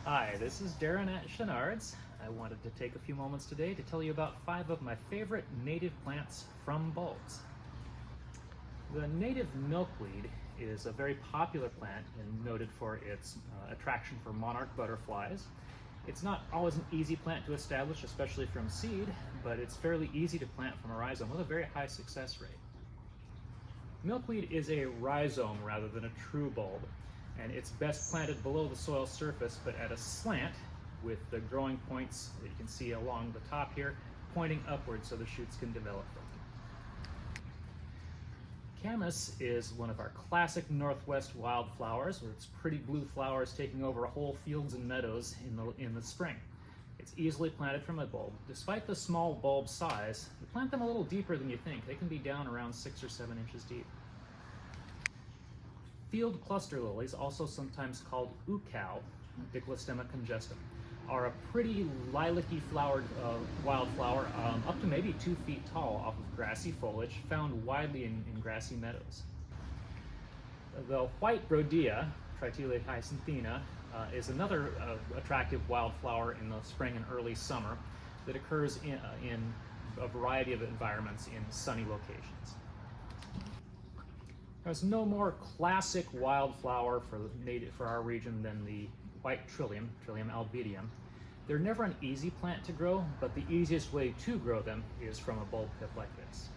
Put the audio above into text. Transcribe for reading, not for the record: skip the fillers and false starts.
Hi, this is Darren at Shonnard's. I wanted to take a few moments today to tell you about 5 of my favorite native plants from bulbs. The native milkweed is a very popular plant and noted for its attraction for monarch butterflies. It's not always an easy plant to establish, especially from seed, but it's fairly easy to plant from a rhizome with a very high success rate. Milkweed is a rhizome rather than a true bulb, and it's best planted below the soil surface but at a slant, with the growing points that you can see along the top here pointing upwards so the shoots can develop from them. Camas is one of our classic northwest wildflowers, with its pretty blue flowers taking over whole fields and meadows in the spring. It's easily planted from a bulb. Despite the small bulb size, you plant them a little deeper than you think. They can be down around 6 or 7 inches deep. Field cluster lilies, also sometimes called ukao, Diclostema congestum, are a pretty lilac-y flowered wildflower, up to maybe 2 feet tall, off of grassy foliage, found widely in grassy meadows. The white brodea, Triteleia hyacinthina, is another attractive wildflower in the spring and early summer that occurs in a variety of environments in sunny locations. There's no more classic wildflower for our region than the white trillium, Trillium albedium. They're never an easy plant to grow, but the easiest way to grow them is from a bulb tip like this.